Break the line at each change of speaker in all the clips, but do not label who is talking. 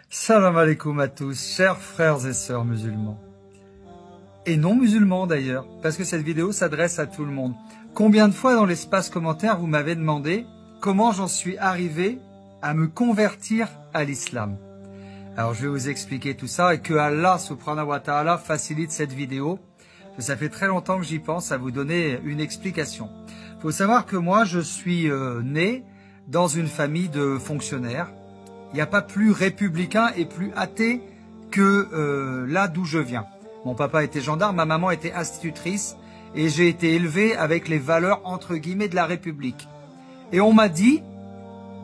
Salam alaikum à tous, chers frères et sœurs musulmans. Et non musulmans d'ailleurs, parce que cette vidéo s'adresse à tout le monde. Combien de fois dans l'espace commentaire vous m'avez demandé comment j'en suis arrivé à me convertir à l'islam? Alors je vais vous expliquer tout ça et que Allah subhanahu wa ta'ala facilite cette vidéo. Ça fait très longtemps que j'y pense à vous donner une explication. Il faut savoir que moi je suis né dans une famille de fonctionnaires. Il n'y a pas plus républicain et plus athée que là d'où je viens. Mon papa était gendarme, ma maman était institutrice et j'ai été élevé avec les valeurs entre guillemets de la République. Et on m'a dit,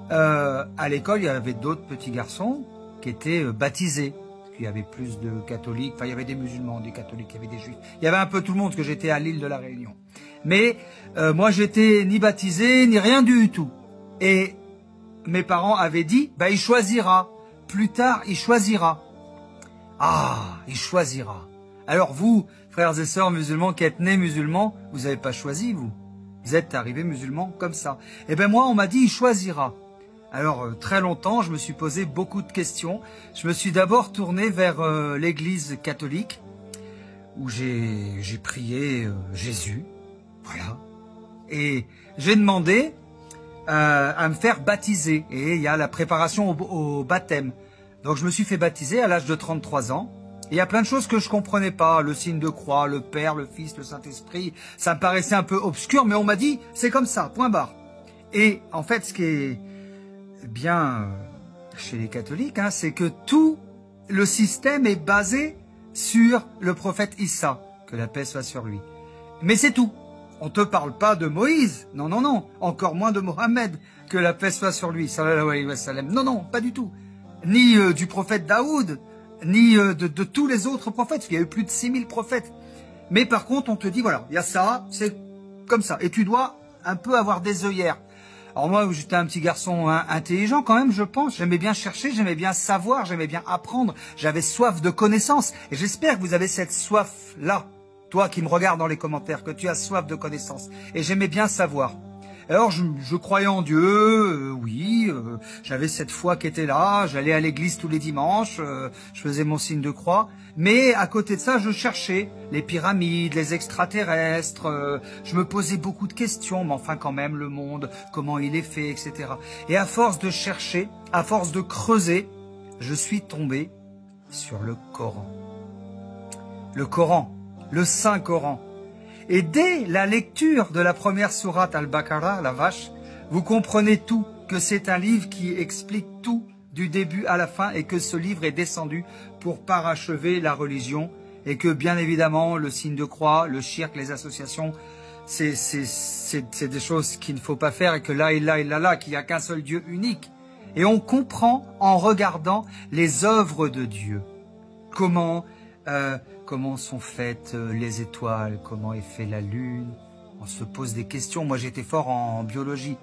à l'école, il y avait d'autres petits garçons qui étaient baptisés. Il y avait plus de catholiques, enfin il y avait des musulmans, des catholiques, il y avait des juifs. Il y avait un peu tout le monde parce que j'étais à l'île de la Réunion. Mais moi j'étais ni baptisé, ni rien du tout. Et mes parents avaient dit, bah, il choisira. Plus tard, il choisira. Ah, il choisira. Alors vous, frères et sœurs musulmans qui êtes nés musulmans, vous n'avez pas choisi, vous. Vous êtes arrivés musulmans comme ça. Et ben moi, on m'a dit, il choisira. Alors, très longtemps, je me suis posé beaucoup de questions. Je me suis d'abord tourné vers l'église catholique, où j'ai prié Jésus. Voilà. Et j'ai demandé à me faire baptiser. Et il y a la préparation au baptême. Donc je me suis fait baptiser à l'âge de 33 ans. Et il y a plein de choses que je comprenais pas. Le signe de croix, le Père, le Fils, le Saint-Esprit. Ça me paraissait un peu obscur, mais on m'a dit, c'est comme ça, point barre. Et en fait, ce qui est bien chez les catholiques, hein, c'est que tout le système est basé sur le prophète Issa. Que la paix soit sur lui. Mais c'est tout. On te parle pas de Moïse, non, non, non, encore moins de Mohammed, que la paix soit sur lui, sallallahu alayhi wa sallam. Non, non, pas du tout. Ni du prophète Daoud, ni de tous les autres prophètes, il y a eu plus de 6000 prophètes. Mais par contre, on te dit, voilà, il y a ça, c'est comme ça. Et tu dois un peu avoir des œillères. Alors moi, j'étais un petit garçon intelligent quand même, je pense. J'aimais bien chercher, j'aimais bien savoir, j'aimais bien apprendre. J'avais soif de connaissances. Et j'espère que vous avez cette soif-là. Toi qui me regardes dans les commentaires, que tu as soif de connaissances. Et j'aimais bien savoir. Alors je croyais en Dieu, oui, j'avais cette foi qui était là, j'allais à l'église tous les dimanches, je faisais mon signe de croix. Mais à côté de ça, je cherchais les pyramides, les extraterrestres, je me posais beaucoup de questions, mais enfin quand même le monde, comment il est fait, etc. Et à force de chercher, à force de creuser, je suis tombé sur le Coran. Le Coran. Le Saint-Coran. Et dès la lecture de la première sourate Al-Baqarah, la vache, vous comprenez tout, que c'est un livre qui explique tout du début à la fin et que ce livre est descendu pour parachever la religion et que bien évidemment le signe de croix, le shirk, les associations, c'est des choses qu'il ne faut pas faire et que la ilaha illallah, qu'il n'y a qu'un seul Dieu unique. Et on comprend en regardant les œuvres de Dieu. Comment sont faites les étoiles, comment est fait la lune. On se pose des questions. Moi, j'étais fort en biologie.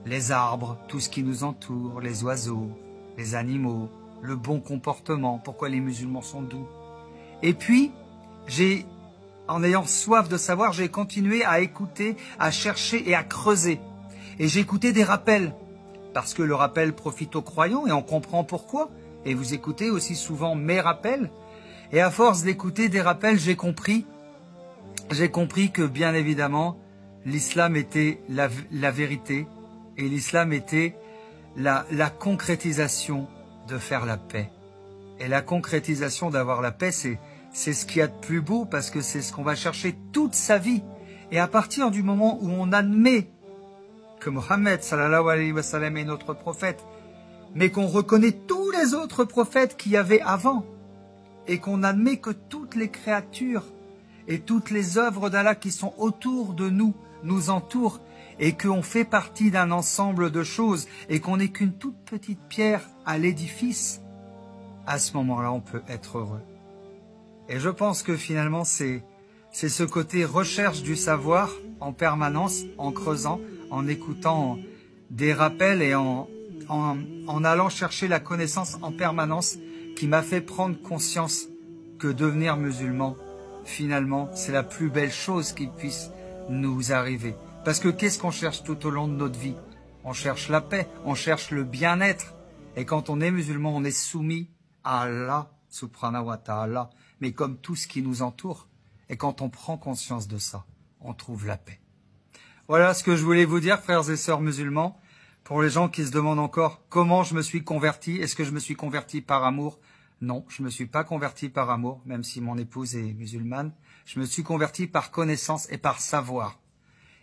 Les arbres, tout ce qui nous entoure, les oiseaux, les animaux, le bon comportement, pourquoi les musulmans sont doux. Et puis, en ayant soif de savoir, j'ai continué à écouter, à chercher et à creuser. Et j'ai écouté des rappels, parce que le rappel profite aux croyants et on comprend pourquoi. Et vous écoutez aussi souvent mes rappels. Et à force d'écouter des rappels, j'ai compris que bien évidemment, l'islam était la vérité et l'islam était la concrétisation de faire la paix. Et la concrétisation d'avoir la paix, c'est ce qu'il y a de plus beau parce que c'est ce qu'on va chercher toute sa vie. Et à partir du moment où on admet que Mohammed sallallahu alayhi wa sallam est notre prophète, mais qu'on reconnaît tous les autres prophètes qu'il y avait avant, et qu'on admet que toutes les créatures et toutes les œuvres d'Allah qui sont autour de nous, nous entourent, et qu'on fait partie d'un ensemble de choses, et qu'on n'est qu'une toute petite pierre à l'édifice, à ce moment-là, on peut être heureux. Et je pense que finalement, c'est ce côté recherche du savoir en permanence, en creusant, en écoutant des rappels et en allant chercher la connaissance en permanence, qui m'a fait prendre conscience que devenir musulman, finalement, c'est la plus belle chose qui puisse nous arriver. Parce que qu'est-ce qu'on cherche tout au long de notre vie? On cherche la paix, on cherche le bien-être. Et quand on est musulman, on est soumis à Allah, subhanahu wa ta'ala, mais comme tout ce qui nous entoure. Et quand on prend conscience de ça, on trouve la paix. Voilà ce que je voulais vous dire, frères et sœurs musulmans. Pour les gens qui se demandent encore comment je me suis converti, est-ce que je me suis converti par amour? Non, je me suis pas converti par amour, même si mon épouse est musulmane. Je me suis converti par connaissance et par savoir.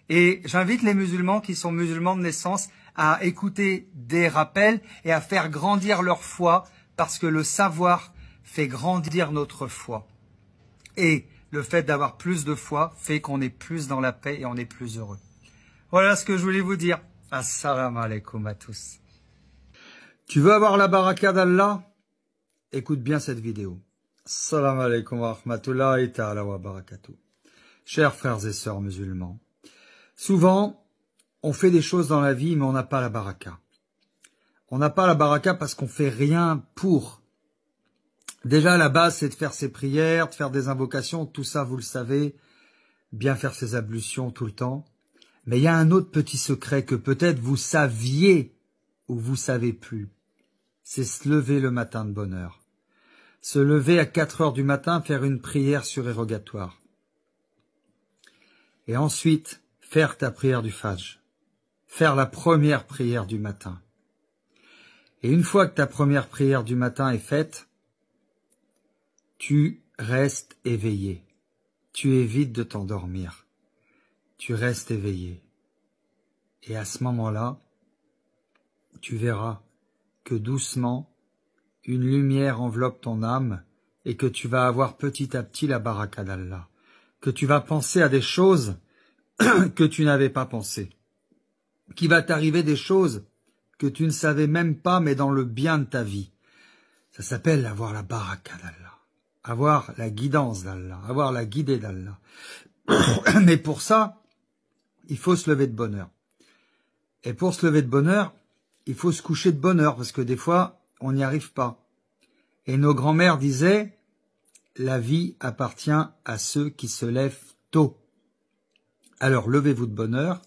Et j'invite les musulmans qui sont musulmans de naissance à écouter des rappels et à faire grandir leur foi, parce que le savoir fait grandir notre foi. Et le fait d'avoir plus de foi fait qu'on est plus dans la paix et on est plus heureux. Voilà ce que je voulais vous dire. Assalamu alaikum à tous. Tu veux avoir la baraka d'Allah? Écoute bien cette vidéo. Assalamu alaikum wa rahmatullahi ta'ala wa barakatuh. Chers frères et sœurs musulmans, souvent, on fait des choses dans la vie, mais on n'a pas la baraka. On n'a pas la baraka parce qu'on fait rien pour. Déjà, la base, c'est de faire ses prières, de faire des invocations, tout ça, vous le savez, bien faire ses ablutions tout le temps. Mais il y a un autre petit secret que peut-être vous saviez ou vous savez plus. C'est se lever le matin de bonne heure. Se lever à 4 heures du matin, faire une prière surérogatoire. Et ensuite, faire ta prière du Fajr. Faire la première prière du matin. Et une fois que ta première prière du matin est faite, tu restes éveillé. Tu évites de t'endormir. Tu restes éveillé. Et à ce moment-là, tu verras que doucement, une lumière enveloppe ton âme et que tu vas avoir petit à petit la baraka d'Allah. Que tu vas penser à des choses que tu n'avais pas pensé. Qu'il va t'arriver des choses que tu ne savais même pas, mais dans le bien de ta vie. Ça s'appelle avoir la baraka d'Allah. Avoir la guidance d'Allah. Avoir la guidée d'Allah. Mais pour ça, il faut se lever de bonne heure. Et pour se lever de bonne heure, il faut se coucher de bonne heure, parce que des fois, on n'y arrive pas. Et nos grands-mères disaient, la vie appartient à ceux qui se lèvent tôt. Alors, levez-vous de bonne heure,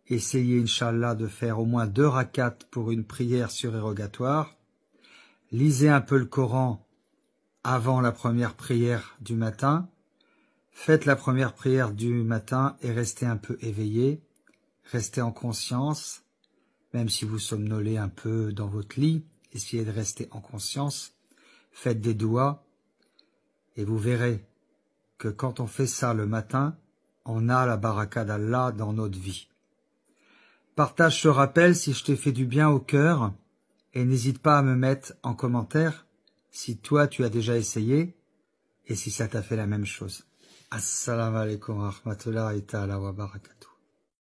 essayez, Inch'Allah, de faire au moins 2 rakats pour une prière surérogatoire, lisez un peu le Coran avant la première prière du matin, faites la première prière du matin et restez un peu éveillé, restez en conscience, même si vous somnolez un peu dans votre lit, essayez de rester en conscience, faites des douas, et vous verrez que quand on fait ça le matin, on a la baraka d'Allah dans notre vie. Partage ce rappel si je t'ai fait du bien au cœur, et n'hésite pas à me mettre en commentaire si toi tu as déjà essayé, et si ça t'a fait la même chose. Assalamu alaikum wa rahmatullahi ta'ala wa barakatuh.